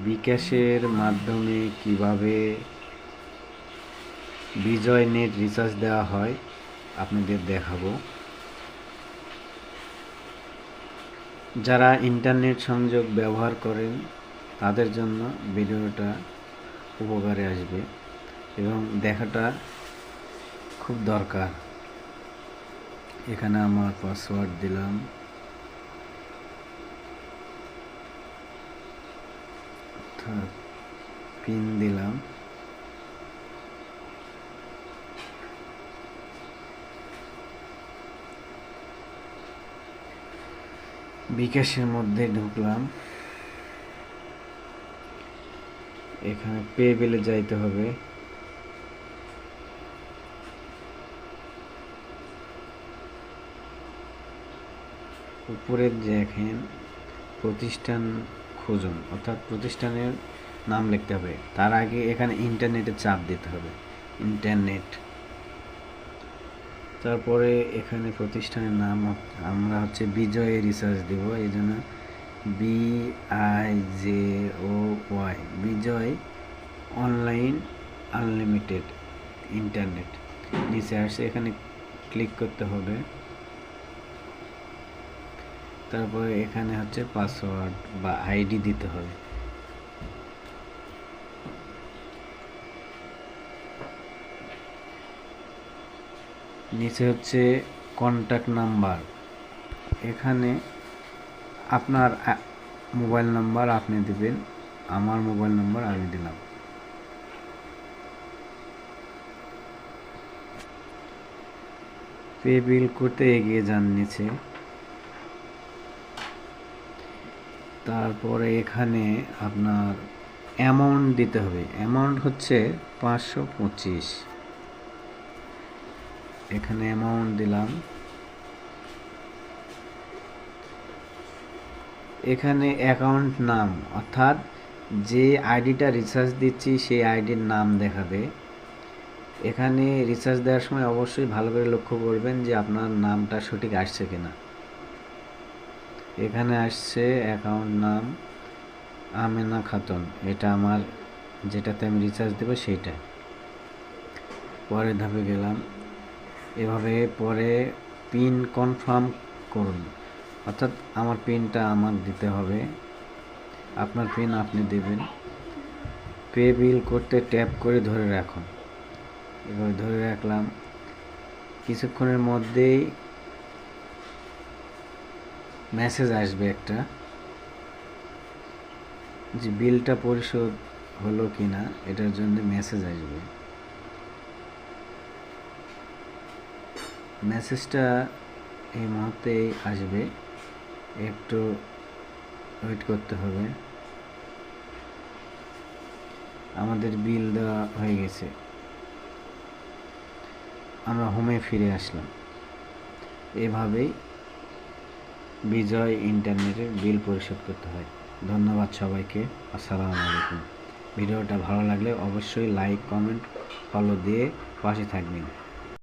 বিকাশের মাধ্যমে কিভাবে বিজয় নেট রিচার্জ দেওয়া হয় আপনাদের দেখাবো। যারা ইন্টারনেট সংযোগ ব্যবহার করেন তাদের জন্য ভিডিওটা উপকারে আসবে এবং দেখাটা খুব দরকার। এখানে আমার পাসওয়ার্ড দিলাম, পিন দিলাম, বিকাশের মধ্যে ঢুকলাম। এখানে পে বিলে যাইতে হবে। উপরে দেখেন প্রতিষ্ঠান খুঁজুন, অর্থাৎ প্রতিষ্ঠানের নাম লিখতে হবে। তার আগে এখানে ইন্টারনেটে চাপ দিতে হবে, ইন্টারনেট। তারপরে এখানে প্রতিষ্ঠানের নাম আমরা বিজয় রিসার্চ দেব, এই জন্য BIJOY, বিজয় অনলাইন আনলিমিটেড ইন্টারনেট। নিচে আসছে, এখানে ক্লিক করতে হবে। তারপরে এখানে পাসওয়ার্ড বা আইডি দিতে হবে। নিচে কন্ট্যাক্ট নাম্বার। এখানে আপনার মোবাইল নাম্বার আপনি দিবেন, আমার মোবাইল নাম্বার আমি দিলাম। পে বিল করতে এগিয়ে যান নিচে। তারপরে এখানে আপনার অ্যামাউন্ট দিতে হবে। অ্যামাউন্ট 525। এখানে অ্যামাউন্ট দিলাম। এখানে অ্যাকাউন্ট নাম, অর্থাৎ যে আইডিটা রিচার্জ দিচ্ছি সেই আইডির নাম দেখাবে। এখানে রিচার্জ দেওয়ার সময় অবশ্যই ভালো করে লক্ষ্য করবেন যে আপনার নামটা সঠিক আসছে কিনা। এখানে আসছে অ্যাকাউন্ট নাম আমেনা খাতুন, এটা আমার যেটাতে আমি রিচার্জ দেবো সেইটা। পরের ধাপে গেলাম। এভাবে পরে পিন কনফার্ম করুন, অর্থাৎ আমার পিনটা আমার দিতে হবে, আপনার পিন আপনি দেবেন। পে বিল করতে ট্যাপ করে ধরে রাখুন। এভাবে ধরে রাখলাম। কিছুক্ষণের মধ্যেই মেসেজ আসবে একটা, যে বিলটা পরিশোধ হলো কিনা এটার জন্য মেসেজ আসবে। মেসেজটা এই মুহূর্তেই আসবে, একটু ওয়েট করতে হবে। আমাদের বিল দেওয়া হয়ে গেছে, আমরা হোমে ফিরে আসলাম। এভাবেই বিজয় ইন্টারনেটের বিল পরিশোধ করতে হয়। ধন্যবাদ সবাইকে। আসসালামু আলাইকুম। ভিডিওটা ভালো লাগলে অবশ্যই লাইক, কমেন্ট, ফলো দিয়ে পাশে থাকবেন।